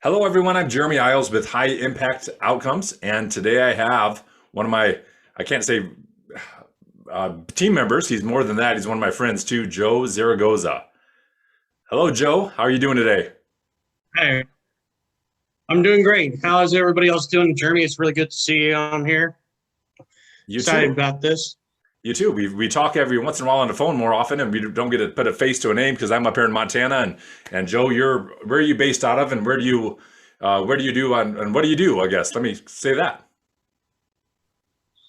Hello, everyone. I'm Jeremy Isles with High Impact Outcomes, and today I have one of my, I can't say team members. He's more than that. He's one of my friends too, Joe Zaragoza. Hello, Joe. How are you doing today? Hey, I'm doing great. How is everybody else doing? Jeremy, it's really good to see you on here. You Excited too. about this. You too. We talk every once in a while on the phone more often, and we don't get to put a face to a name because I'm up here in Montana, and Joe, you're where are you based out of, and where do you do and what do you do? I guess let me say that.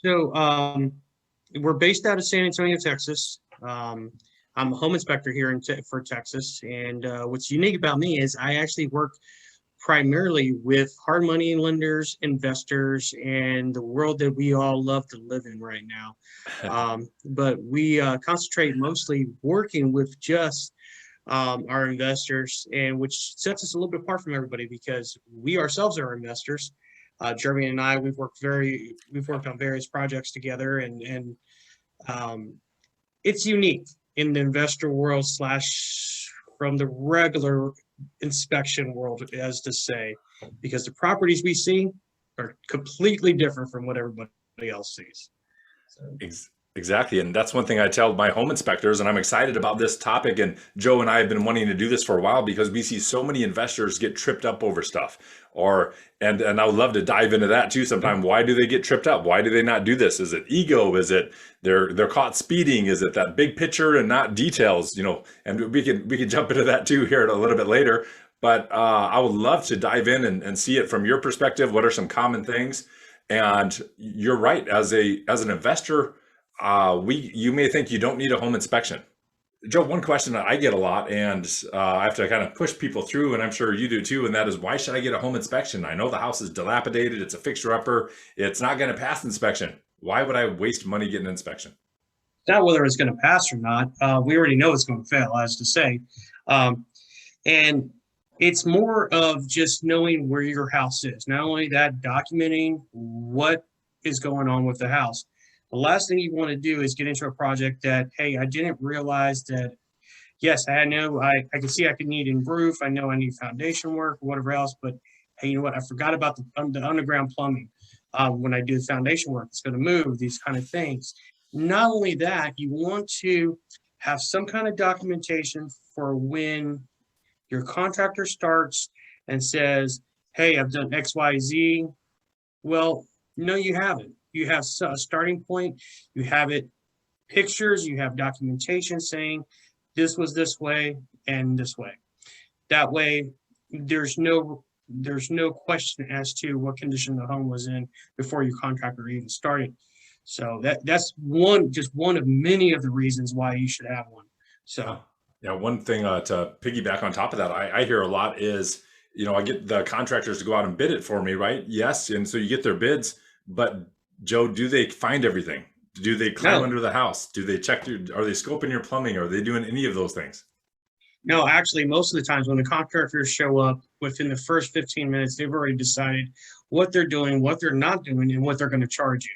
So, we're based out of San Antonio, Texas. I'm a home inspector here for Texas. And what's unique about me is I actually work primarily with hard money lenders, investors, and the world that we all love to live in right now. But we concentrate mostly working with just our investors, and which sets us a little bit apart from everybody because we ourselves are investors. Jeremy and I, we've worked on various projects together, and um, it's unique in the investor world slash from the regular inspection world, as to say, because the properties we see are completely different from what everybody else sees. So. Exactly. And that's one thing I tell my home inspectors, and I'm excited about this topic. And Joe and I have been wanting to do this for a while because we see so many investors get tripped up over stuff. And I would love to dive into that too sometime. Why do they get tripped up? Why do they not do this? Is it ego? Is it they're caught speeding? Is it that big picture and not details? And we can jump into that too here a little bit later. But I would love to dive in and see it from your perspective. What are some common things? And you're right, as an investor, you may think you don't need a home inspection. Joe, one question that I get a lot, and I have to kind of push people through, and I'm sure you do too, and that is, why should I get a home inspection? I know the house is dilapidated, it's a fixer-upper, it's not going to pass inspection. Why would I waste money getting an inspection? Not whether it's going to pass or not. We already know it's going to fail, as to say. Um, and it's more of just knowing where your house is. Not only that, documenting what is going on with the house. The last thing you want to do is get into a project that, hey, I didn't realize that. Yes, I know I can see I could need a roof. I know I need foundation work or whatever else, but hey, you know what? I forgot about the underground plumbing. When I do the foundation work, it's going to move, these kind of things. Not only that, you want to have some kind of documentation for when your contractor starts and says, hey, I've done XYZ. Well, no, you haven't. You have a starting point, you have it pictures, you have documentation saying this was this way and this way. That way, there's no question as to what condition the home was in before your contractor even started. So that's one of many of the reasons why you should have one. Yeah. So. Yeah. One thing to piggyback on top of that, I hear a lot is, I get the contractors to go out and bid it for me, right? Yes. And so you get their bids, but Joe, do they find everything? Do they climb No, under the house? Do they check are they scoping your plumbing? Are they doing any of those things? no, actually, most of the times when the contractors show up within the first 15 minutes, they've already decided what they're doing, what they're not doing, and what they're going to charge you.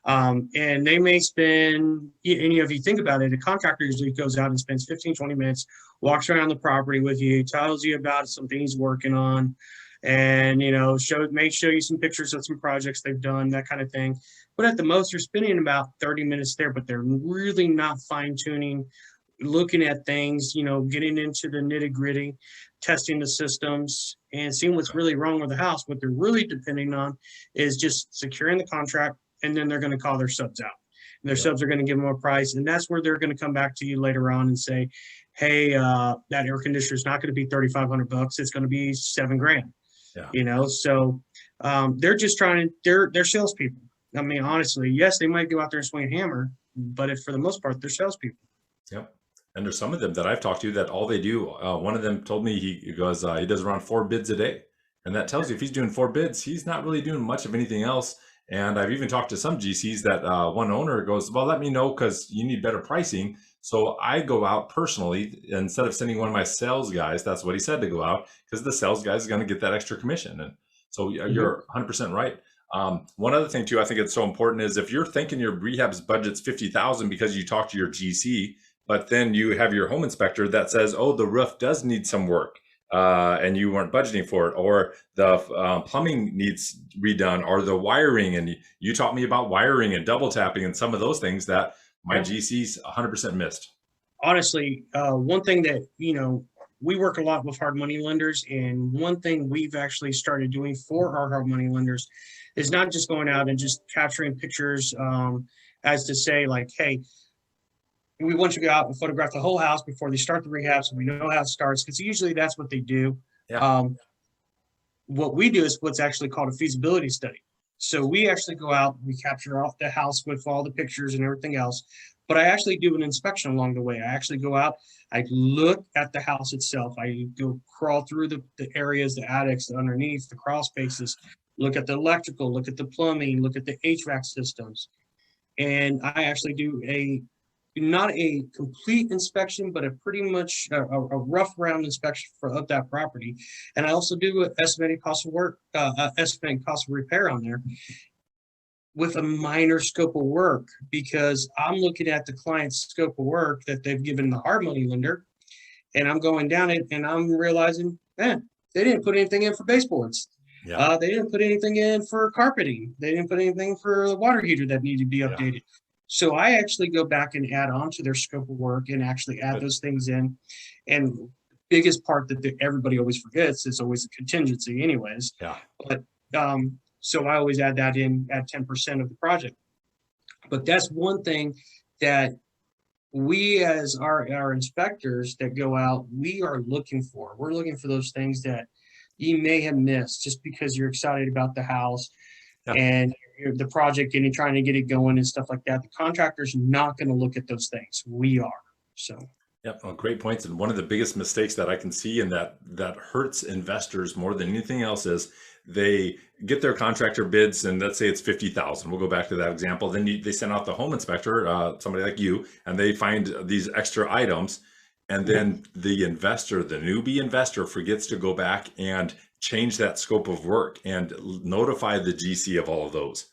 And they may spend, if you think about it, a contractor usually goes out and spends 15, 20 minutes, walks around the property with you, tells you about something he's working on, and, may show you some pictures of some projects they've done, that kind of thing. But at the most, they're spending about 30 minutes there, but they're really not fine tuning, looking at things, getting into the nitty gritty, testing the systems and seeing what's really wrong with the house. What they're really depending on is just securing the contract, and then they're going to call their subs out. And their Yep. subs are going to give them a price, and that's where they're going to come back to you later on and say, "Hey, that air conditioner is not going to be $3,500. It's going to be $7,000." Yeah. So they're just they're salespeople. I mean, honestly, yes, they might go out there and swing a hammer, but for the most part, they're salespeople. Yep. And there's some of them that I've talked to that all they do, one of them told me he goes, he does around 4 bids a day. And that tells you if he's doing 4 bids, he's not really doing much of anything else. And I've even talked to some GCs that one owner goes, well, let me know because you need better pricing. So I go out personally instead of sending one of my sales guys. That's what he said, to go out because the sales guy is going to get that extra commission. And so you're 100% right. One other thing too, I think it's so important is if you're thinking your rehab's budget's 50,000 because you talk to your GC, but then you have your home inspector that says, oh, the roof does need some work. and you weren't budgeting for it, or the plumbing needs redone, or the wiring. And you taught me about wiring and double tapping and some of those things that my Yeah. GCs 100% missed. Honestly, one thing that, we work a lot with hard money lenders, and one thing we've actually started doing for our hard money lenders is not just going out and just capturing pictures, as to say like, hey, we want you to go out and photograph the whole house before they start the rehab, so we know how it starts, because usually that's what they do. Yeah. Um, what we do is what's actually called a feasibility study. So we actually go out, we capture off the house with all the pictures and everything else. But I actually do an inspection along the way. I actually go out, I look at the house itself. I go crawl through the areas, the attics, the underneath, the crawl spaces, look at the electrical, look at the plumbing, look at the HVAC systems. And I actually do not a complete inspection, but a pretty much a rough round inspection of that property. And I also do an estimated cost of work, estimated cost of repair on there with a minor scope of work, because I'm looking at the client's scope of work that they've given the hard money lender, and I'm going down it and I'm realizing, man, they didn't put anything in for baseboards. Yeah. They didn't put anything in for carpeting. They didn't put anything for the water heater that needed to be Yeah. updated. So I actually go back and add on to their scope of work and actually add those things in. And biggest part that everybody always forgets is always a contingency anyways. Yeah. But so I always add that in at 10% of the project. But that's one thing that we as our inspectors that go out, we are looking for. We're looking for those things that you may have missed just because you're excited about the house Yeah. and the project and you're trying to get it going and stuff like that. The contractor's not going to look at those things. We are. So. Yep. Well, great points. And one of the biggest mistakes that I can see, and that hurts investors more than anything else, is they get their contractor bids, and let's say it's 50,000. We'll go back to that example. Then they send out the home inspector, somebody like you, and they find these extra items. And then the investor, the newbie investor, forgets to go back and change that scope of work and notify the GC of all of those.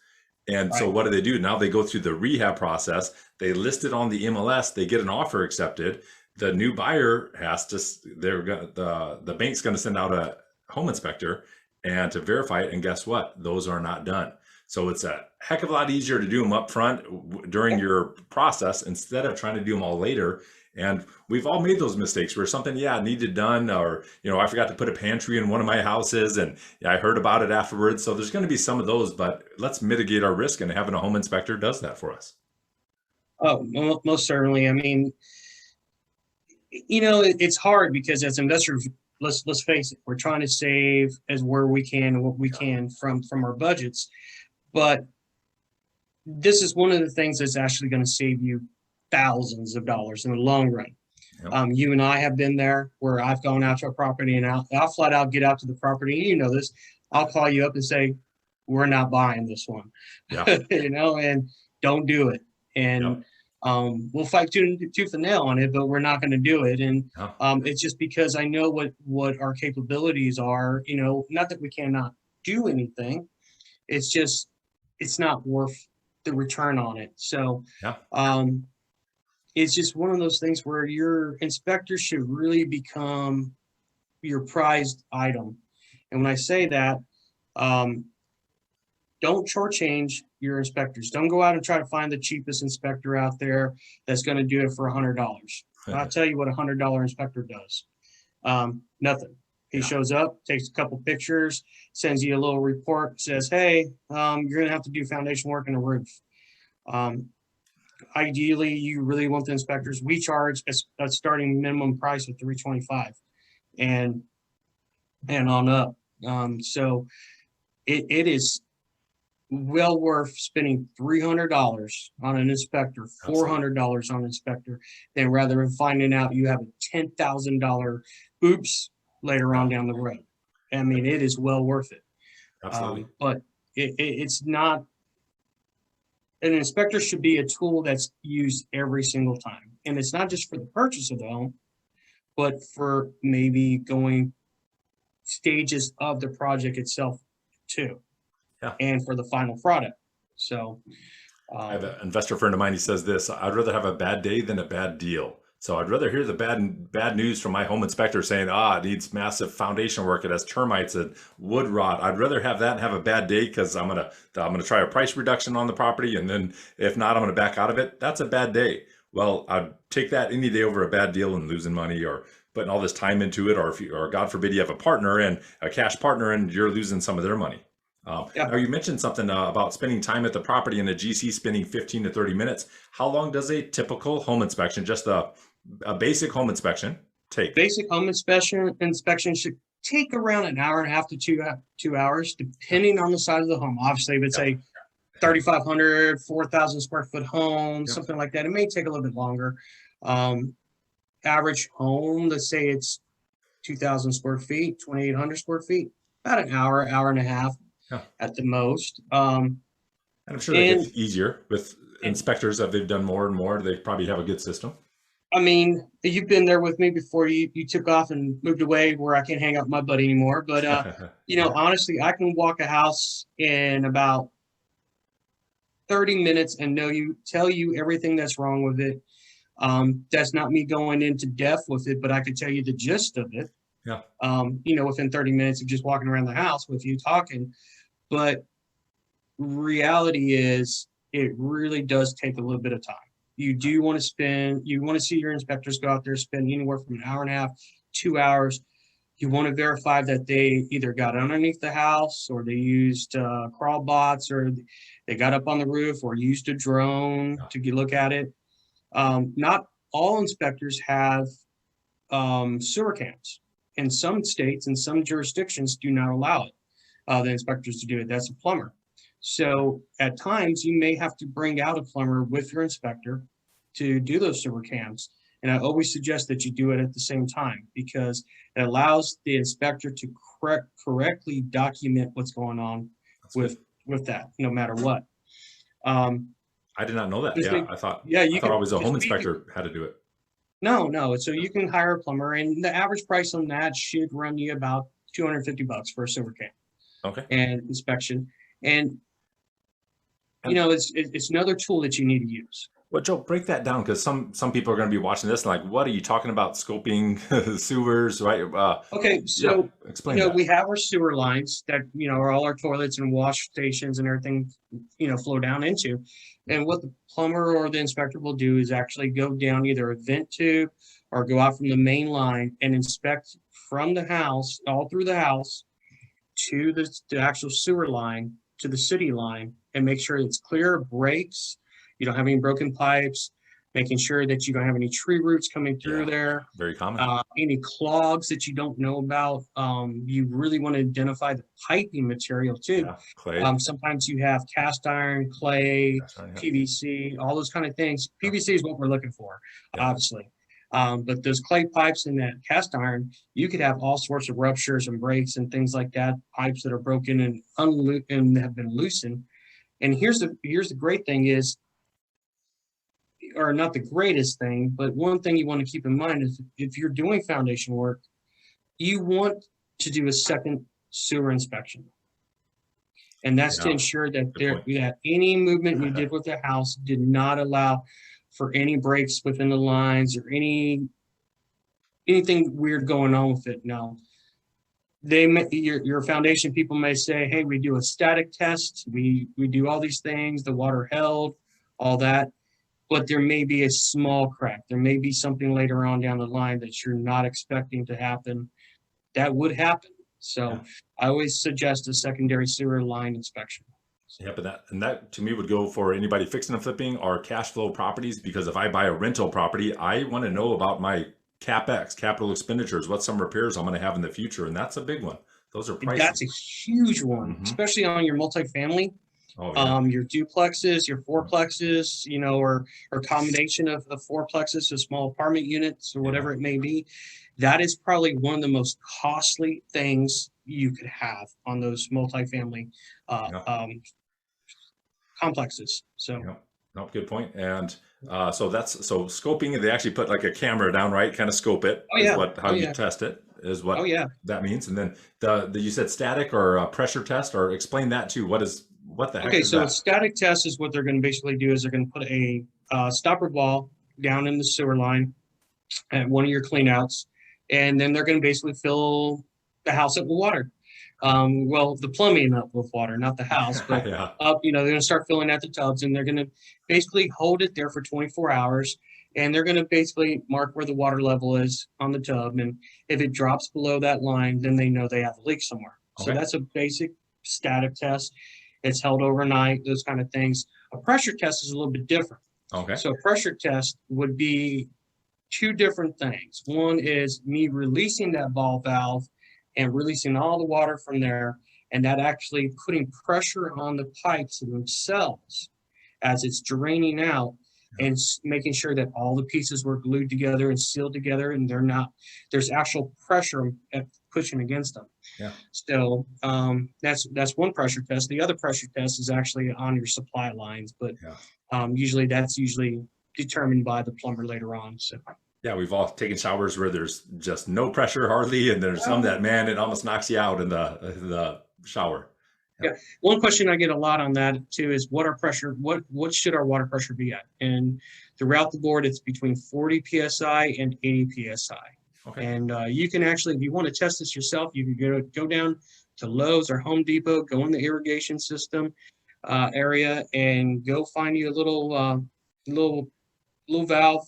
And so what do? Now they go through the rehab process. They list it on the MLS. They get an offer accepted. The new buyer has to, the bank's going to send out a home inspector and to verify it. And guess what? Those are not done. So it's a heck of a lot easier to do them up front during your process instead of trying to do them all later. And we've all made those mistakes where something, needed done, or, I forgot to put a pantry in one of my houses and I heard about it afterwards. So there's going to be some of those, but let's mitigate our risk, and having a home inspector does that for us. Oh, most certainly. I mean, it's hard because as investors, let's face it, we're trying to save as where we can and what we can from our budgets. But this is one of the things that's actually going to save you thousands of dollars in the long run. Yep. You and I have been there where I've gone out to a property and I'll flat out get out to the property. And this, I'll call you up and say, we're not buying this one, Yeah. and don't do it. And we'll fight tooth and nail on it, but we're not going to do it. And it's just because I know what our capabilities are, not that we cannot do anything. It's just, it's not worth the return on it. So, it's just one of those things where your inspector should really become your prized item. And when I say that, don't shortchange your inspectors. Don't go out and try to find the cheapest inspector out there that's going to do it for $100. I'll tell you what $100 inspector does. Nothing. He shows up, takes a couple pictures, sends you a little report, says, hey, you're going to have to do foundation work in the roof. Ideally, you really want the inspectors. We charge a starting minimum price of $325 and on up. So it is well worth spending $300 on an inspector, $400 on an inspector, than rather than finding out you have a $10,000 oops later on down the road. I mean, it is well worth it. Absolutely. But it's not. An inspector should be a tool that's used every single time. And it's not just for the purchase of the home, but for maybe going stages of the project itself too. And for the final product. So I have an investor friend of mine, he says this: I'd rather have a bad day than a bad deal. So I'd rather hear the bad news from my home inspector saying, it needs massive foundation work. It has termites and wood rot. I'd rather have that and have a bad day because I'm gonna try a price reduction on the property, and then if not, I'm gonna back out of it. That's a bad day. Well, I'd take that any day over a bad deal and losing money or putting all this time into it, or if you, or God forbid, you have a partner and a cash partner and you're losing some of their money. Yeah. Now you mentioned something about spending time at the property and a GC spending 15 to 30 minutes. How long does a typical home inspection, just a basic home inspection, take? Basic home inspection should take around an hour and a half to 2 hours, Yeah, depending on the size of the home. Obviously, if it's yeah, a 3,500, 4,000 square foot home, yeah. something like that, it may take a little bit longer. Um, Average home, let's say it's 2,000 square feet, 2,800 square feet, about an hour, hour and a half Yeah. at the most. And I'm sure that And, gets easier with and inspectors that they've done more and more. They probably have a good system. I mean, you've been there with me before. You took off and moved away where I can't hang out with my butt anymore. But Yeah. honestly, I can walk a house in about 30 minutes and tell you everything that's wrong with it. That's not me going into depth with it, but I could tell you the gist of it. Yeah. Within 30 minutes of just walking around the house with you talking. But reality is, it really does take a little bit of time. You want to see your inspectors go out there, spend anywhere from an hour and a half, 2 hours. You want to verify that they either got underneath the house or they used crawl bots or they got up on the roof or used a drone Yeah. to look at it. Not all inspectors have sewer cams. In some states and some jurisdictions do not allow it, the inspectors to do it. That's a plumber. So at times you may have to bring out a plumber with your inspector to do those sewer cams. And I always suggest that you do it at the same time because it allows the inspector to correctly document what's going on That's good. with that, no matter what. Um, I did not know that. just Yeah. think- I thought, yeah, I you thought can always a home just inspector had to do it. no. So you can hire a plumber, and the average price on that should run you about $250 for a sewer cam Okay. and inspection. And And it's another tool that you need to use. well, Joe, break that down because some people are going to be watching this and like, what are you talking about? Scoping sewers, right? Okay, Yeah. so Explain that. we have our sewer lines that are all our toilets and wash stations and everything flow down into. And what the plumber or the inspector will do is actually go down either a vent tube or go out from the main line and inspect from the house, all through the house, to the actual sewer line, to the city line, and make sure it's clear, breaks, you don't have any broken pipes, making sure that you don't have any tree roots coming through Yeah. there, Very common. any clogs that you don't know about. You really want to identify the piping material too. Yeah. Clay. Sometimes you have cast iron, clay, That's right. Yeah. PVC, all those kind of things. Yeah. PVC is what we're looking for, Yeah. obviously. But those clay pipes and that cast iron, you could have all sorts of ruptures and breaks and things like that, pipes that are broken and have been loosened. And here's the great thing is, or not the greatest thing, but one thing you want to keep in mind is if you're doing foundation work, you want to do a second sewer inspection. And that's to Yeah. ensure that Good point. that any movement you did with the house did not allow for any breaks within the lines or anything weird going on with it. Now, your foundation people may say, hey, we do a static test, we do all these things, the water held, all that, but there may be a small crack. There may be something later on down the line that you're not expecting to happen. That would happen. So Yeah. I always suggest a secondary sewer line inspection. Yeah, but that to me would go for anybody fixing and flipping or cash flow properties, because if I buy a rental property, I want to know about my CapEx, capital expenditures, what some repairs I'm going to have in the future, and that's a big one. Those are pricey. That's a huge one, Mhm. especially on your multifamily. Oh yeah. Your duplexes, your fourplexes, or combination of fourplexes, so small apartment units or whatever it may be. That is probably one of the most costly things you could have on those multifamily Yeah. complexes. So Yeah. No, good point. And so scoping. They actually put like a camera down, right? Kind of scope it. oh Is yeah, what how oh you yeah, test it is oh what yeah. that means. And then the you said static or pressure test, or explain that too. What the heck Okay, is so a that? static test is what they're going to basically do is they're going to put a stopper ball down in the sewer line, at one of your cleanouts, and then they're going to basically fill the house up with water. Well, the plumbing up with water, not the house, but Yeah. up, they're going to start filling out the tubs, and they're going to basically hold it there for 24 hours. And they're going to basically mark where the water level is on the tub. And if it drops below that line, then they know they have a leak somewhere. So Okay. that's a basic static test. It's held overnight, those kind of things. A pressure test is a little bit different. Okay. So a pressure test would be two different things. One is me releasing that ball valve and releasing all the water from there, and that actually putting pressure on the pipes themselves as it's draining out, and making sure that all the pieces were glued together and sealed together, and there's actual pressure pushing against them. Yeah. So that's one pressure test. The other pressure test is actually on your supply lines, but usually that's determined by the plumber later on. So yeah, we've all taken showers where there's just no pressure hardly, and there's some that, man, it almost knocks you out in the shower. Yeah. One question I get a lot on that too is what what should our water pressure be at? And throughout the board, it's between 40 psi and 80 psi. Okay. And you can actually, if you want to test this yourself, you can go down to Lowe's or Home Depot, go in the irrigation system area, and go find you a little valve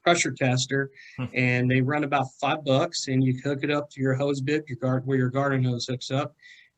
pressure tester, and they run about $5, and you hook it up to your hose bib, where your garden hose hooks up,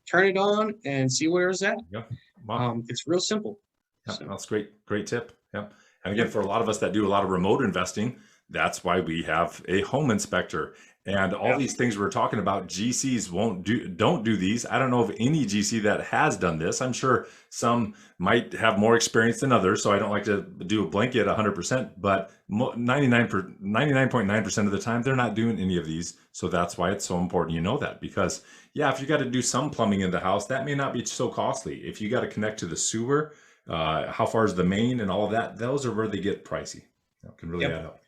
turn it on, and see where it's at. Yeah. Wow. It's real simple. Yeah, so. That's great tip. Yeah. And again, for a lot of us that do a lot of remote investing, that's why we have a home inspector. And all these things we're talking about, GCs don't do these. I don't know of any GC that has done this. I'm sure some might have more experience than others, so I don't like to do a blanket 100%, but 99.9% of the time, they're not doing any of these. So that's why it's so important you know that, because if you got to do some plumbing in the house, that may not be so costly. If you got to connect to the sewer, how far is the main and all of that, those are where they get pricey. It can really add up.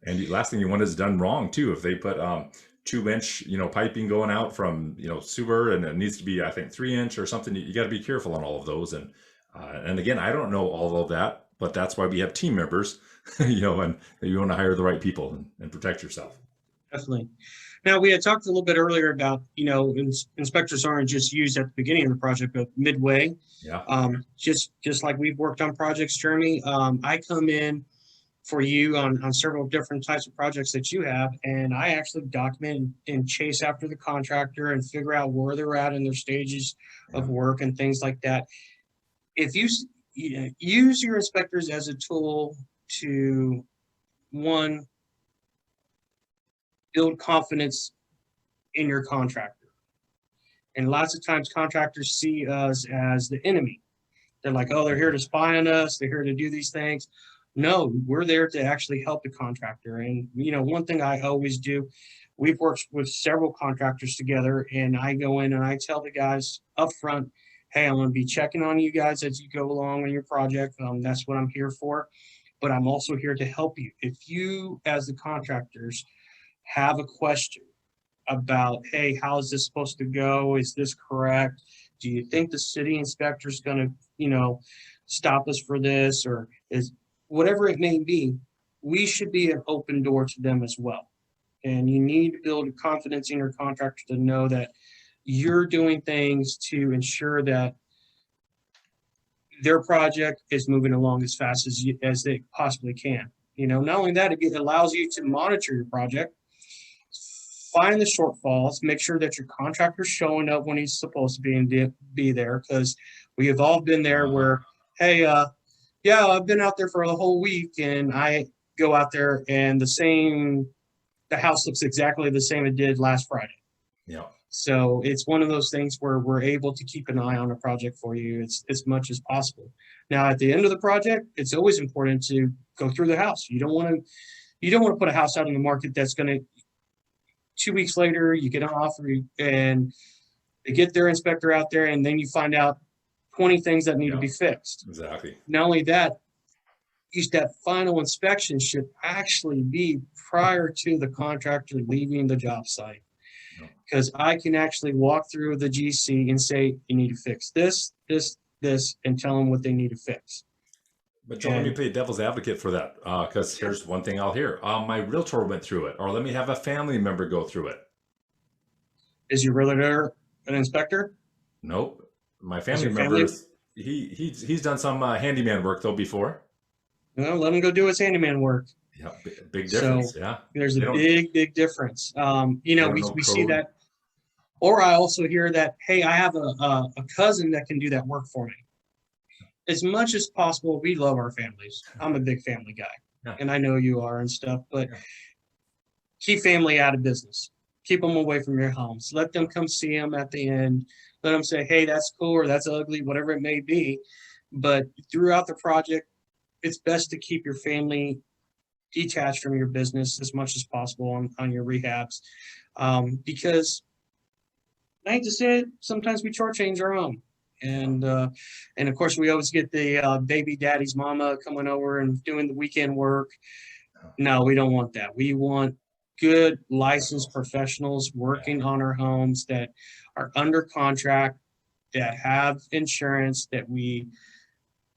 And the last thing you want is done wrong too. If they put 2-inch, piping going out from, sewer, and it needs to be, I think, 3-inch or something, you got to be careful on all of those. And again, I don't know all of that, but that's why we have team members, and you want to hire the right people and protect yourself. Definitely. Now, we had talked a little bit earlier about, inspectors aren't just used at the beginning of the project, but midway. Yeah. Just like we've worked on projects, Jeremy, I come in for you on several different types of projects that you have, and I actually document and chase after the contractor and figure out where they're at in their stages of work and things like that. If you use your inspectors as a tool to, one, build confidence in your contractor. And lots of times contractors see us as the enemy. They're like, oh, they're here to spy on us, they're here to do these things. No, we're there to actually help the contractor. And, one thing I always do, we've worked with several contractors together, and I go in and I tell the guys up front, hey, I'm going to be checking on you guys as you go along in your project. That's what I'm here for. But I'm also here to help you. If you, as the contractors, have a question about, hey, how is this supposed to go? Is this correct? Do you think the city inspector is going to, stop us for this? Or is whatever it may be, we should be an open door to them as well. And you need to build confidence in your contractor to know that you're doing things to ensure that their project is moving along as fast as they possibly can. Not only that, it allows you to monitor your project, find the shortfalls, make sure that your contractor's showing up when he's supposed to be there, because we have all been there where, hey, I've been out there for a whole week, and I go out there and the house looks exactly the same it did last Friday. Yeah. So it's one of those things where we're able to keep an eye on a project for you as much as possible. Now, at the end of the project, it's always important to go through the house. You don't want to put a house out on the market that's going to, 2 weeks later, you get an offer and they get their inspector out there, and then you find out 20 things that need to be fixed. Exactly. Not only that, that final inspection should actually be prior to the contractor leaving the job site. Because I can actually walk through the GC and say, you need to fix this, and tell them what they need to fix. But Joe, let me And play devil's advocate for that, because yeah, here's one thing I'll hear. My realtor went through it, or let me have a family member go through it. is your realtor an inspector? Nope. My Is family your member family? is he's done some handyman work though before. Well, let him go do his handyman work. Yeah, big difference. So Yeah, there's a big difference. they don't We, know we see code. that, or I also hear that, hey, I have a cousin that can do that work for me. As much as possible, we love our families. I'm a big family guy, Yeah, and I know you are and stuff, but yeah, keep family out of business. Keep them away from your homes. Let them yeah, come see them at the end. Let them say, hey, that's cool or that's ugly, whatever it may be. But throughout the project, it's best to keep your family detached from your business as much as possible on your rehabs. Because I hate to say it, sometimes we shortchange our own. yeah. And of course we always get the baby daddy's mama coming over and doing the weekend work. Yeah. No, we don't want that. We want good licensed Professionals. professionals Yeah, working on our homes that are under contract, that have insurance, that we,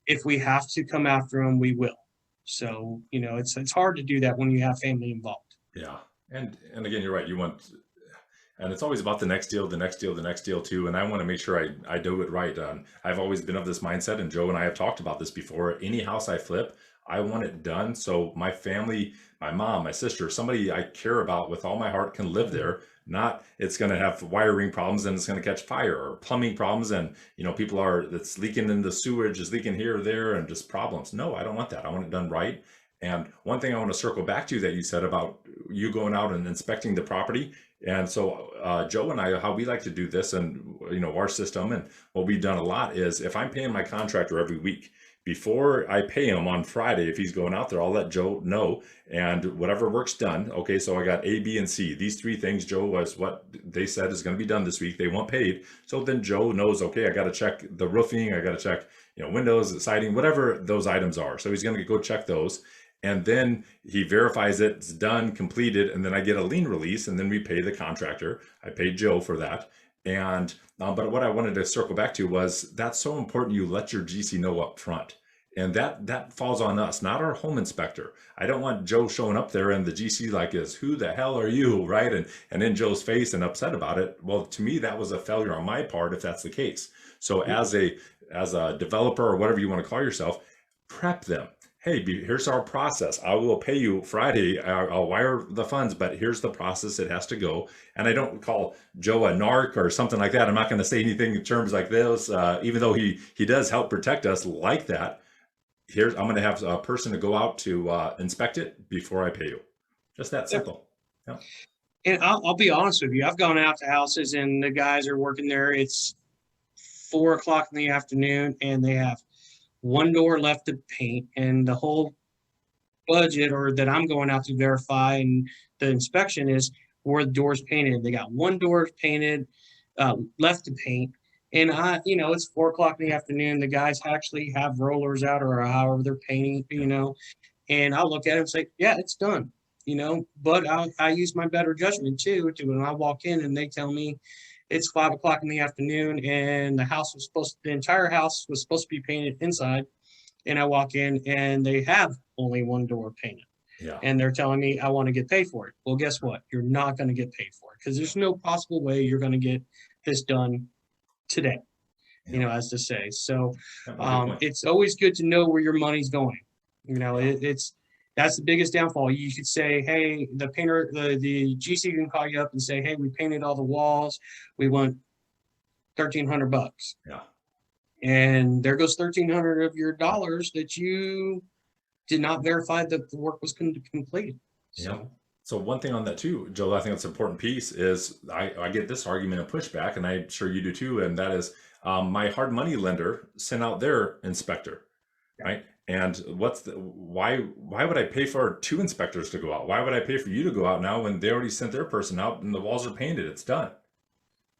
if we have to come after them, we will. So, it's hard to do that when you have family involved. yeah. And again, you're right. You want, and it's always about the next deal, the next deal, the next deal too. And I want to make sure I do it right. I've always been of this mindset, and Joe and I have talked about this before. Any house I flip, I want it done so my family, my mom, my sister, somebody I care about with all my heart can live there. Not it's going to have wiring problems and it's going to catch fire, or plumbing problems, and people are that's leaking in the sewage is leaking here or there and just problems. No, I don't want that. I want it done right. And one thing I want to circle back to that you said about you going out and inspecting the property. And so Joe and I, how we like to do this, and our system, and what we've done a lot is, if I'm paying my contractor every week, before I pay him on Friday, if he's going out there, I'll let Joe know, and whatever work's done. Okay, so I got A, B, and C. These three things, Joe, was what they said is going to be done this week. They want paid, so then Joe knows. Okay, I got to check the roofing. I got to check, windows, siding, whatever those items are. So he's going to go check those, and then he verifies it's done, completed, and then I get a lien release, and then we pay the contractor. I paid Joe for that. And but what I wanted to circle back to was, that's so important you let your GC know up front. And that falls on us, not our home inspector. I don't want Joe showing up there and the GC like is, who the hell are you, right? And in Joe's face and upset about it. Well, to me, that was a failure on my part if that's the case. So as a developer, or whatever you want to call yourself, prep them. Hey, here's our process. I will pay you Friday. I'll wire the funds, but here's the process. It has to go. And I don't call Joe a narc or something like that. I'm not going to say anything in terms like this, even though he does help protect us like that. I'm going to have a person to go out to inspect it before I pay you. Just that Yeah. simple. Yeah. And I'll be honest with you. I've gone out to houses and the guys are working there. It's 4 o'clock in the afternoon and they have one door left to paint, and the whole budget or that I'm going out to verify and the inspection is where the door's painted. They got one door painted, left to paint. And it's 4 o'clock in the afternoon. The guys actually have rollers out or however they're painting, Yeah. and I'll look at it and say, yeah, it's done, but I use my better judgment too, to when I walk in and they tell me it's 5 o'clock in the afternoon and the entire house was supposed to be painted inside. And I walk in and they have only one door painted. Yeah. And they're telling me I want to get paid for it. Well, guess what? You're not going to get paid for it because there's no possible way you're going to get this done today, Yeah. as to say. So Yeah, no, good point. it's always good to know where your money's going. Yeah. That's the biggest downfall. You could say, hey, the painter, the GC can call you up and say, hey, we painted all the walls. We want $1,300. Yeah. And there goes 1,300 of your dollars that you did not verify that the work was completed. Yeah. So, So one thing on that too, Joe, I think that's an important piece is I get this argument of pushback, and I'm sure you do too, and that is my hard money lender sent out their inspector, right? And why would I pay for two inspectors to go out? Why would I pay for you to go out now when they already sent their person out and the walls are painted? It's done.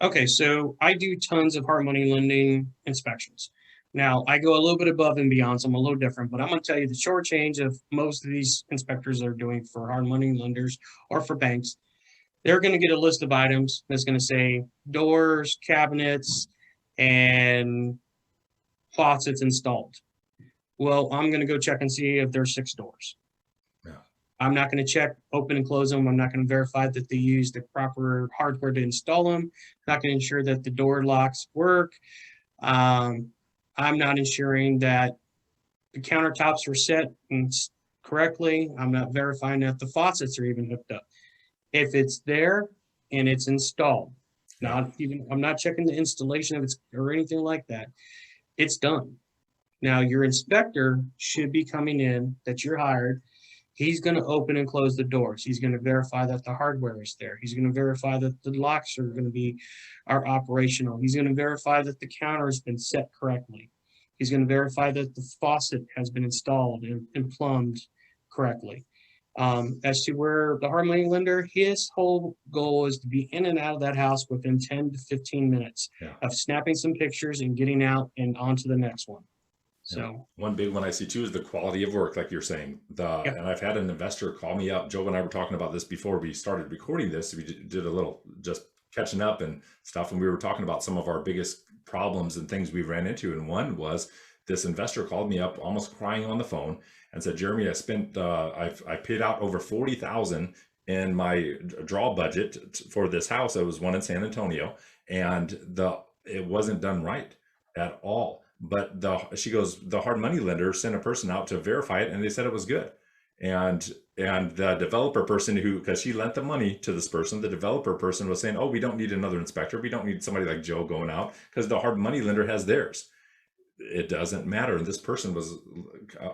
okay, so I do tons of hard money lending inspections. Now, I go a little bit above and beyond, so I'm a little different, but I'm going to tell you the short change of most of these inspectors that are doing for hard money lenders or for banks. They're going to get a list of items that's going to say doors, cabinets, and faucets installed. Well, I'm going to go check and see if there's 6 doors. Yeah. I'm not going to check, open and close them. I'm not going to verify that they use the proper hardware to install them. Not going to ensure that the door locks work. I'm not ensuring that the countertops are set correctly. I'm not verifying that the faucets are even hooked up. If it's there and it's installed, I'm not checking the installation of it or anything like that. It's done. Now your inspector should be coming in that you're hired. He's going to open and close the doors. He's going to verify that the hardware is there. He's going to verify that the locks are operational. He's going to verify that the counter has been set correctly. He's going to verify that the faucet has been installed and plumbed correctly. As to where the hard money lender, his whole goal is to be in and out of that house within 10 to 15 minutes of snapping some pictures and getting out and on to the next one. So one big one I see too is the quality of work, like you're saying. And I've had an investor call me up. Joe and I were talking about this before we started recording this. We did a little just catching up and stuff, and we were talking about some of our biggest problems and things we ran into. And one was this investor called me up almost crying on the phone and said, Jeremy, I paid out over $40,000 in my draw budget for this house. It was one in San Antonio, and it wasn't done right at all. But she goes, the hard money lender sent a person out to verify it, and they said it was good. And the developer person because she lent the money to this person, the developer person was saying, oh, we don't need another inspector. We don't need somebody like Joe going out because the hard money lender has theirs. It doesn't matter. And this person was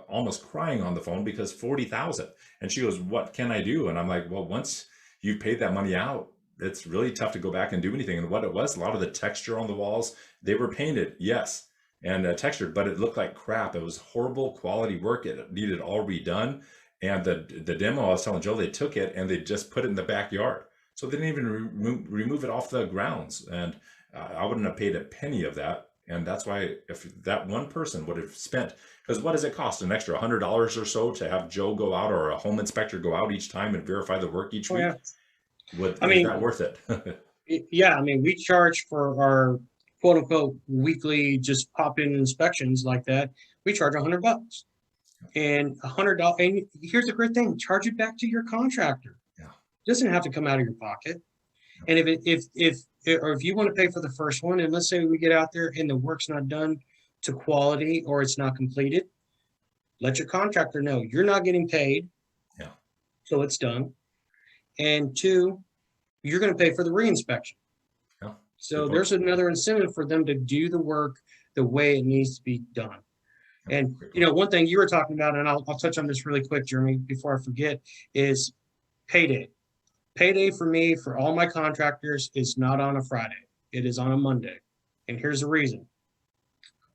almost crying on the phone because 40,000. And she goes, what can I do? And I'm like, well, once you paid that money out, it's really tough to go back and do anything. And what it was, a lot of the texture on the walls, they were painted, yes, and textured, but it looked like crap. It was horrible quality work. It needed all redone. And the demo, I was telling Joe, they took it and they just put it in the backyard. So they didn't even remove it off the grounds. And I wouldn't have paid a penny of that. And that's why if that one person would have spent, because what does it cost? An extra $100 or so to have Joe go out or a home inspector go out each time and verify the work each week? Yeah. Is that worth it? Yeah, I mean, we charge for our quote unquote weekly just pop in inspections like that. We charge $100 and $100. And here's the great thing: charge it back to your contractor. Yeah, it doesn't have to come out of your pocket. And if you want to pay for the first one, and let's say we get out there and the work's not done to quality or it's not completed, let your contractor know you're not getting paid. Yeah. So it's done. And 2, you're going to pay for the reinspection. Yeah. So there's another incentive for them to do the work the way it needs to be done. And, one thing you were talking about, and I'll touch on this really quick, Jeremy, before I forget, is payday. Payday for me, for all my contractors, is not on a Friday. It is on a Monday. And here's the reason.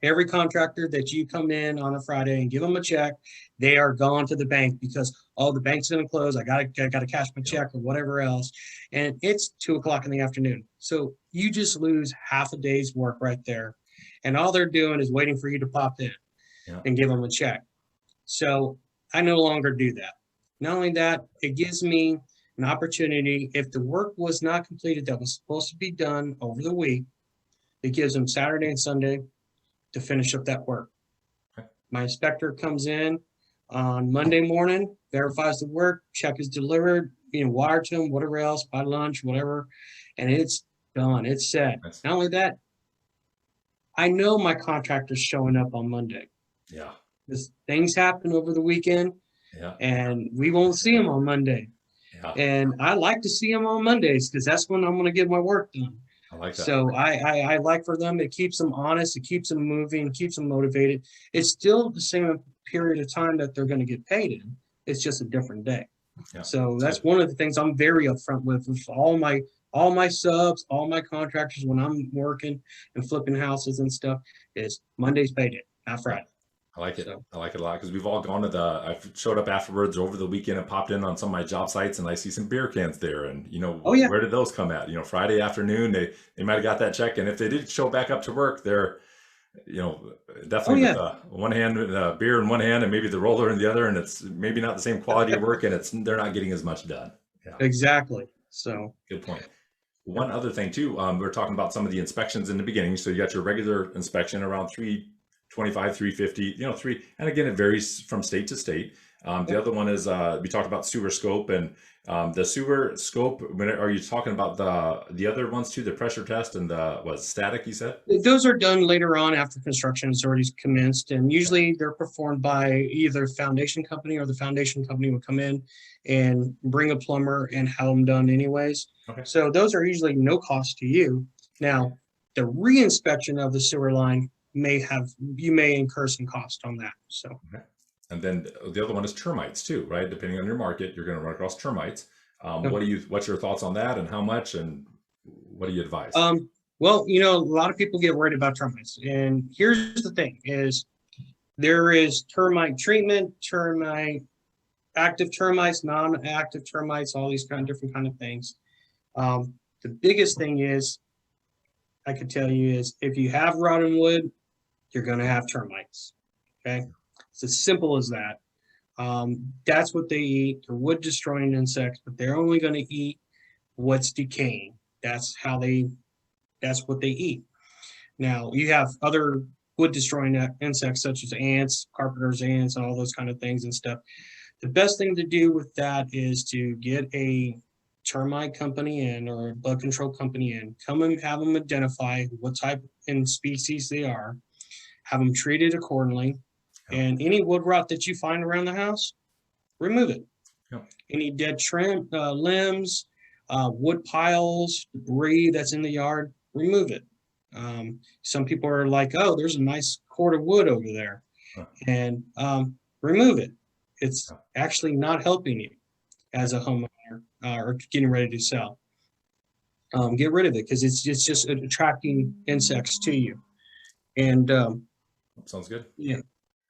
Every contractor that you come in on a Friday and give them a check, they are gone to the bank because, the bank's going to close. I got to cash my check or whatever else. And it's 2:00 in the afternoon. So you just lose half a day's work right there. And all they're doing is waiting for you to pop in and give them a check. So I no longer do that. Not only that, it gives me an opportunity. If the work was not completed that was supposed to be done over the week, it gives them Saturday and Sunday to finish up that work. Okay. My inspector comes in on Monday morning, verifies the work, check is delivered, wired to them, whatever else, by lunch, whatever, and it's done. It's set. Nice. Not only that, I know my contractor's showing up on Monday. Yeah. Because things happen over the weekend, and we won't see them on Monday. Yeah. And I like to see them on Mondays because that's when I'm going to get my work done. I like that. So I like for them, it keeps them honest, it keeps them moving, keeps them motivated. It's still the same period of time that they're going to get paid in. It's just a different day. Yeah, so that's one of the things I'm very upfront with all my subs, all my contractors when I'm working and flipping houses and stuff is Monday's payday, not Friday. I like it. I like it a lot because we've all gone to I've showed up afterwards over the weekend and popped in on some of my job sites and I see some beer cans there and where did those come at? Friday afternoon, they might have got that check. And if they did show back up to work, they're, definitely with one hand, beer in one hand and maybe the roller in the other. And it's maybe not the same quality of work and they're not getting as much done. Yeah. Exactly. So good point. One other thing too, we're talking about some of the inspections in the beginning. So you got your regular inspection around 3:20 25, 350, three. And again, it varies from state to state. The other one is we talked about sewer scope, and the sewer scope. Are you talking about the other ones too? The pressure test and the static, you said? Those are done later on after construction has already commenced, and usually they're performed by either foundation company, or the foundation company will come in and bring a plumber and have them done anyways. Okay. So those are usually no cost to you. Now, the reinspection of the sewer line you may incur some cost on that. So. Okay. And then the other one is termites too, right? Depending on your market, you're going to run across termites. What's your thoughts on that, and how much, and what do you advise? Well, a lot of people get worried about termites, and here's the thing: is there is termite treatment, active termites, non-active termites, all these different kind of things. The biggest thing is, I could tell you, is if you have rotten wood, you're going to have termites. Okay. It's as simple as that. That's what they eat. They're wood destroying insects, but they're only going to eat what's decaying. That's what they eat. Now, you have other wood destroying insects such as ants, carpenter's ants, and all those kind of things and stuff. The best thing to do with that is to get a termite company in, or a bug control company in, come and have them identify what type and species they are, have them treated accordingly. And any wood rot that you find around the house, remove it. Yep. Any dead trim, limbs, wood piles, debris that's in the yard, remove it. Some people are like, oh, there's a nice cord of wood over there. And remove it. It's actually not helping you as a homeowner or getting ready to sell. Get rid of it, because it's just attracting insects to you. And sounds good. Yeah.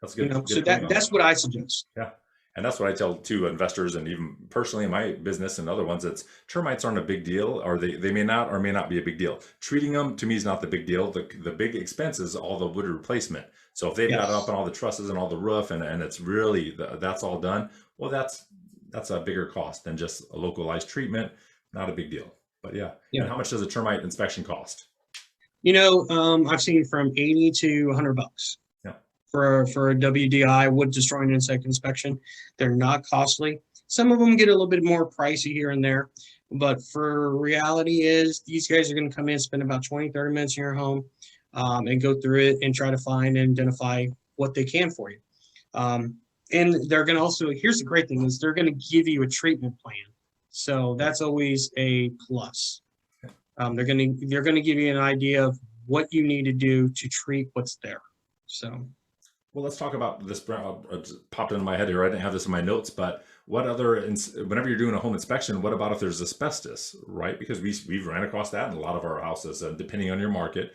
That's good. So that's what I suggest. Yeah. And that's what I tell to investors, and even personally in my business and other ones, it's termites aren't a big deal, or they may not be a big deal. Treating them to me is not the big deal. The big expense is all the wood replacement. So if they've got up on all the trusses and all the roof, and it's really that's all done, well, that's a bigger cost than just a localized treatment. Not a big deal. But yeah. And how much does a termite inspection cost? I've seen from 80 to $100 for a WDI, wood destroying insect inspection. They're not costly. Some of them get a little bit more pricey here and there, but for reality is these guys are going to come in, spend about 20-30 minutes in your home, and go through it and try to find and identify what they can for you. And they're going to also, here's the great thing, is they're going to give you a treatment plan. So that's always a plus. They're going to give you an idea of what you need to do to treat what's there. So. Well, let's talk about this. It popped into my head here. I didn't have this in my notes, but whenever you're doing a home inspection, what about if there's asbestos, right? Because we've ran across that in a lot of our houses, and depending on your market,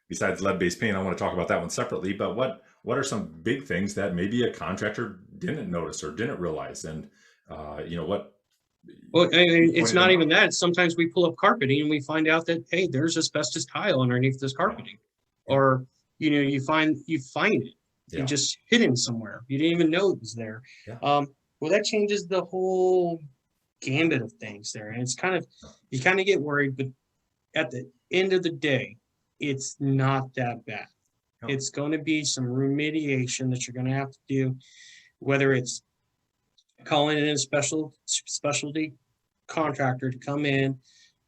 besides lead-based paint, I want to talk about that one separately. But what are some big things that maybe a contractor didn't notice or didn't realize? And what? Well, it's not even that. Sometimes we pull up carpeting and we find out that, hey, there's asbestos tile underneath this carpeting, or you find it. It just hidden somewhere. You didn't even know it was there. Well, that changes the whole gambit of things there, and it's you kind of get worried. But at the end of the day, it's not that bad. It's going to be some remediation that you're going to have to do, whether it's calling in a specialty contractor to come in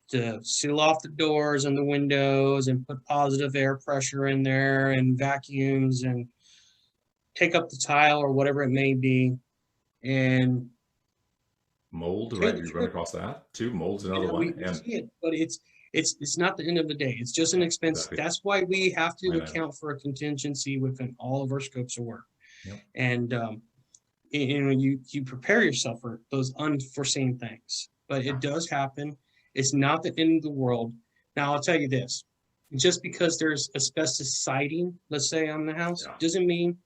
to seal off the doors and the windows and put positive air pressure in there and vacuums and take up the tile or whatever it may be. And mold, right? You run across that too. Mold's another one. We see it, but it's not the end of the day. It's just an expense. Exactly. That's why we have to account for a contingency within all of our scopes of work. And you prepare yourself for those unforeseen things, but it does happen. It's not the end of the world. Now, I'll tell you this, just because there's asbestos siding, let's say, on the house, doesn't mean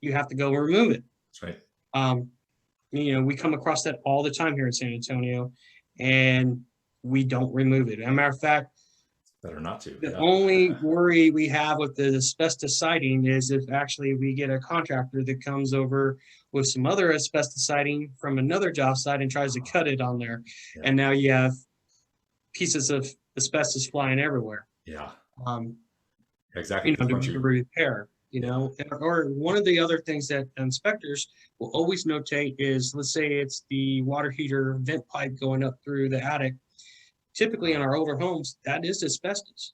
you have to go remove it. That's right. We come across that all the time here in San Antonio, and we don't remove it. As a matter of fact, better not to. The only worry we have with the asbestos siding is if actually we get a contractor that comes over with some other asbestos siding from another job site and tries to cut it on there. And now you have pieces of asbestos flying everywhere. Exactly. To repair. you know. Or one of the other things that inspectors will always notate is, let's say it's the water heater vent pipe going up through the attic. Typically in our older homes, that is asbestos.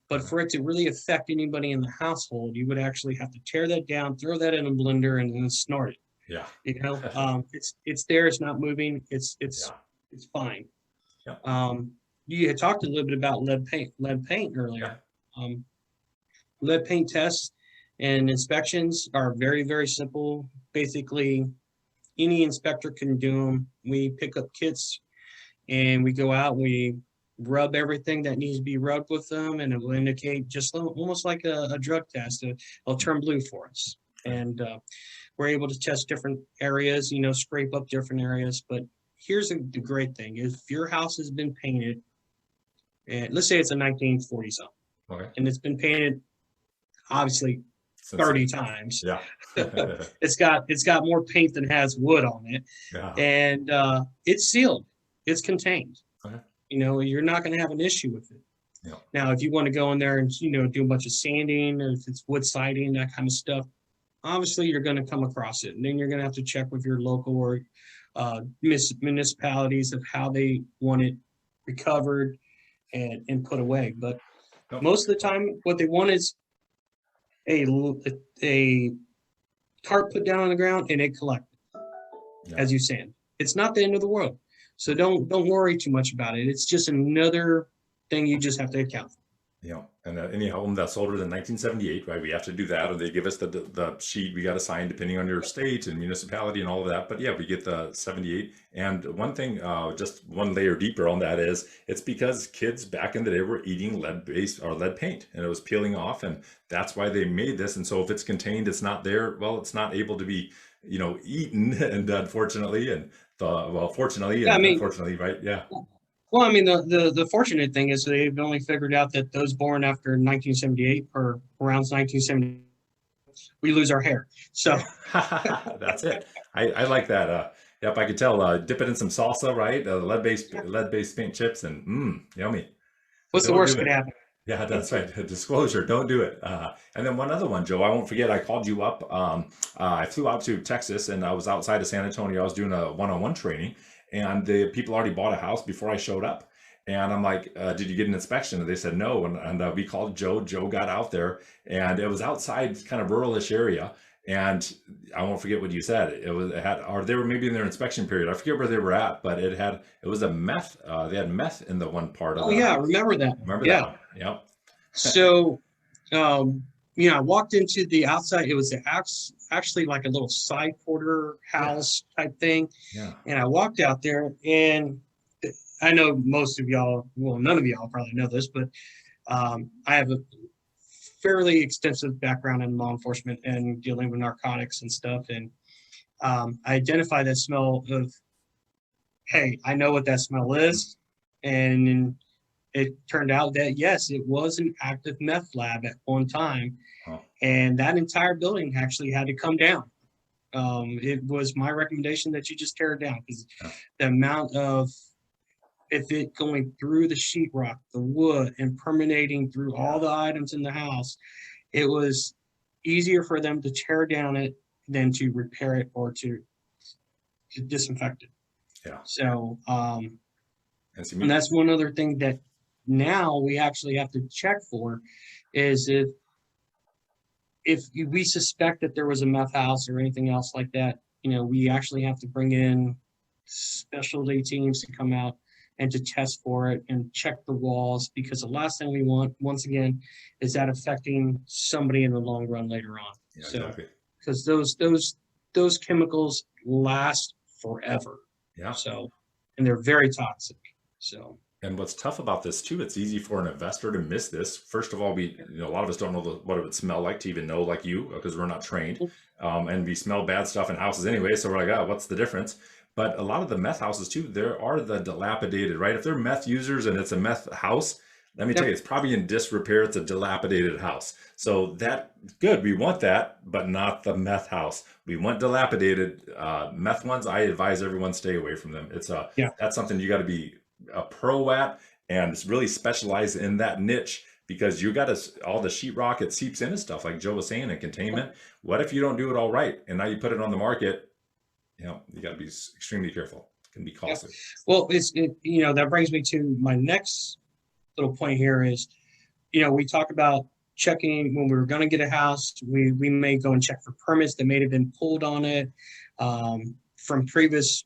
But for it to really affect anybody in the household, you would actually have to tear that down, throw that in a blender, and then snort it. Yeah. You know, it's there, it's not moving, it's Yeah. fine. Yeah. You had talked a little bit about lead paint earlier. Lead paint tests and inspections are very, very simple. Basically, any inspector can do them. We pick up kits and we go out, we rub everything that needs to be rubbed with them, and it will indicate just almost like a drug test. It'll turn blue for us. And we're able to test different areas, you know, scrape up different areas. But here's the great thing: if your house has been painted, and let's say it's a 1940 something, Okay. and it's been painted obviously 30 times. Yeah. it's got more paint than has wood on it. Yeah. And it's sealed, it's contained. Okay. You know, you're not going to have an issue with it. Yeah. Now, if you want to go in there and, you know, do a bunch of sanding, or if it's wood siding, that kind of stuff, obviously you're going to come across it. And then you're going to have to check with your local or municipalities of how they want it recovered and put away. But most of the time, what they want is a tarp put down on the ground and it collected as you sand. It's not the end of the world. So don't worry too much about it. It's just another thing you just have to account for. Yeah, and any home that's older than 1978, right? We have to do that, or they give us the sheet we got to sign depending on your state and municipality and all of that. But yeah, we get the 78. And one thing, just one layer deeper on that is, it's because kids back in the day were eating lead-based or lead paint, and it was peeling off, and that's why they made this. And so if it's contained, it's not there. Well, it's not able to be, you know, eaten, and unfortunately, and fortunately, and unfortunately, right? Yeah. Well, I mean, the fortunate thing is they've only figured out that those born after 1978 or around 1970, we lose our hair. So that's it. I like that. Yep, I could tell. Dip it in some salsa, right? Lead-based paint chips, and yummy. What's the worst could happen? Yeah, that's right. Disclosure, don't do it. And then one other one, Joe, I won't forget, I called you up. I flew out to Texas, and I was outside of San Antonio. I was doing a one-on-one training, and the people already bought a house before I showed up. And I'm like, did you get an inspection? And they said no. And we called Joe. Joe got out there, and it was outside, kind of ruralish area. And I won't forget what you said. Or they were maybe in their inspection period. I forget where they were at, but it was a meth. They had meth in the one part of it. Oh yeah, I remember that. Remember that one? Yep. So, you know, I walked into the outside. It was actually like a little side quarter house type thing. Yeah. And I walked out there, and I know most of y'all, well, none of y'all probably know this, but I have a fairly extensive background in law enforcement and dealing with narcotics and stuff. And I identify that smell of, hey, I know what that smell is. And it turned out that, yes, it was an active meth lab at one time. Oh. And that entire building actually had to come down. It was my recommendation that you just tear it down, because the amount of it going through the sheetrock, the wood, and permeating through all the items in the house, it was easier for them to tear down it than to repair it or to disinfect it. Yeah. So, and that's one other thing that now we actually have to check for, is if we suspect that there was a meth house or anything else like that, you know, we actually have to bring in specialty teams to come out and to test for it and check the walls, because the last thing we want, once again, is that affecting somebody in the long run later on. Yeah, so, exactly. Because those chemicals last forever. Yeah. So, and they're very toxic. So. And what's tough about this too, it's easy for an investor to miss this. First of all, a lot of us don't know what it would smell like to even know, like you, because we're not trained. And we smell bad stuff in houses anyway. So we're like, what's the difference? But a lot of the meth houses too, there are the dilapidated, right? If they're meth users and it's a meth house, let me tell you, it's probably in disrepair. It's a dilapidated house. So good. We want that, but not the meth house. We want dilapidated meth ones. I advise everyone stay away from them. That's something you got to be a pro at and really specialize in that niche because you got all the sheetrock, it seeps into stuff like Joe was saying, and containment. What if you don't do it all right, and now you put it on the market? You got to be extremely careful. It can be Yeah. costly. Well, that brings me to my next little point here is, we talk about checking when we were going to get a house. We may go and check for permits that may have been pulled on it from previous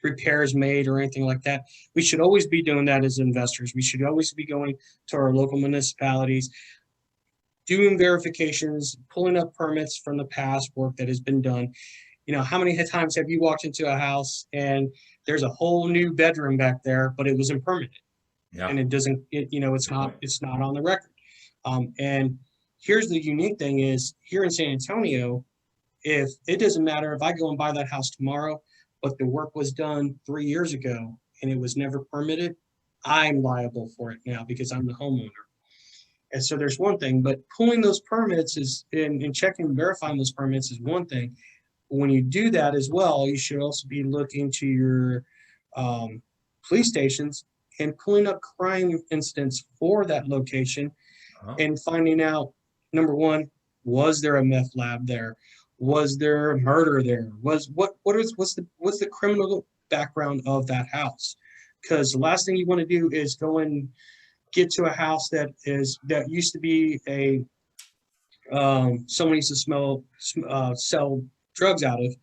repairs made or anything like that. We should always be doing that as investors. We should always be going to our local municipalities, doing verifications, pulling up permits from the past work that has been done. How many times have you walked into a house and there's a whole new bedroom back there, but it wasn't permitted? Yeah. And it's not on the record. And here's the unique thing is here in San Antonio, if it doesn't matter if I go and buy that house tomorrow, but the work was done 3 years ago and it was never permitted, I'm liable for it now because I'm the homeowner. And so there's one thing, but pulling those permits and checking and verifying those permits is one thing. When you do that as well, you should also be looking to your police stations and pulling up crime incidents for that location and finding out, number one, was there a meth lab there? Was there a murder there? What's the criminal background of that house? Because the last thing you want to do is go and get to a house that used to be someone used to sell drugs out of,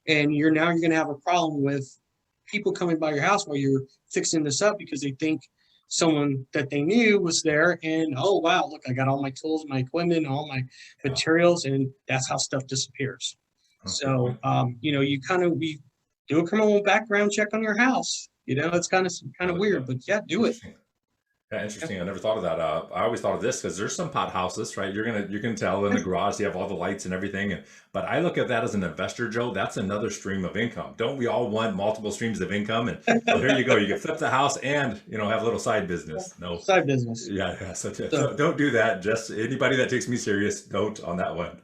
and you're going to have a problem with people coming by your house while you're fixing this up because they think someone that they knew was there, and oh wow, look, I got all my tools, my equipment, all my materials, and that's how stuff disappears. So we do a criminal background check on your house. It's kind of weird, but yeah, do it. Yeah, interesting. I never thought of that. I always thought of this because there's some pot houses, right? You can tell in the garage you have all the lights and everything. But I look at that as an investor, Joe. That's another stream of income. Don't we all want multiple streams of income? And so here you go. You can flip the house and have a little side business. No side business. Yeah. So don't do that. Just anybody that takes me serious, don't on that one.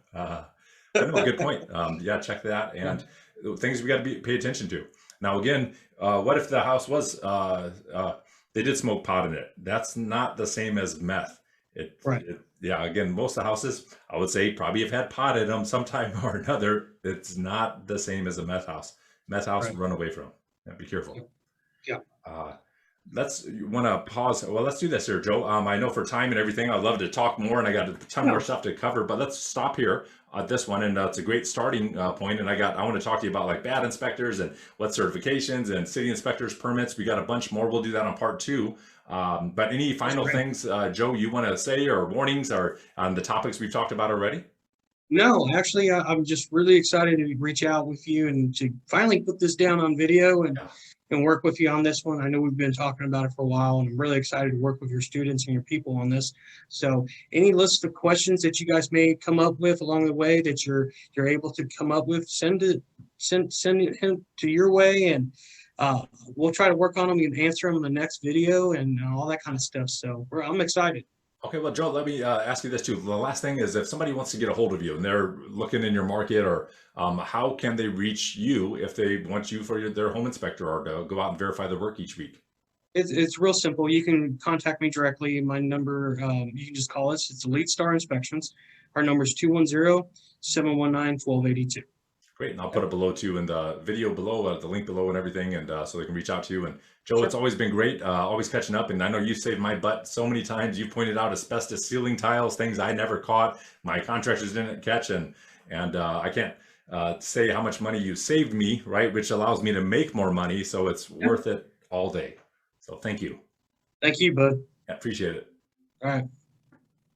Good point. Check that and things we got to pay attention to. Now again, what if the house was they did smoke pot in it? That's not the same as meth. Again, most of the houses, I would say, probably have had pot in them sometime or another. It's not the same as a meth house. Meth house, run away from. Be careful. Yeah. You want to pause? Well, let's do this here, Joe. I know for time and everything, I'd love to talk more, and I got a ton more stuff to cover, but let's stop here at this one. And it's a great starting point. And I want to talk to you about like bad inspectors and what certifications and city inspectors permits. We got a bunch more. We'll do that on part 2. But any final things, Joe, you want to say, or warnings, or on the topics we've talked about already? No, actually, I'm just really excited to reach out with you and to finally put this down on video and work with you on this one. I know we've been talking about it for a while, and I'm really excited to work with your students and your people on this. So any list of questions that you guys may come up with along the way that you're able to come up with, send it to your way, and we'll try to work on them and answer them in the next video and all that kind of stuff. So I'm excited. Okay, well, Joe, let me ask you this too. The last thing is, if somebody wants to get a hold of you and they're looking in your market, or how can they reach you if they want you for their home inspector, or to go out and verify their work each week? It's real simple. You can contact me directly. My number, you can just call us. It's Elite Star Inspections. Our number is 210-719-1282. Great, and I'll put it below too in the video below, the link below and everything, and so they can reach out to you. And Joe, It's always been great, always catching up. And I know you saved my butt so many times. You pointed out asbestos ceiling tiles, things I never caught, my contractors didn't catch, and I can't say how much money you saved me, right? Which allows me to make more money, so it's worth it all day. So thank you. Thank you, bud. I appreciate it. All right.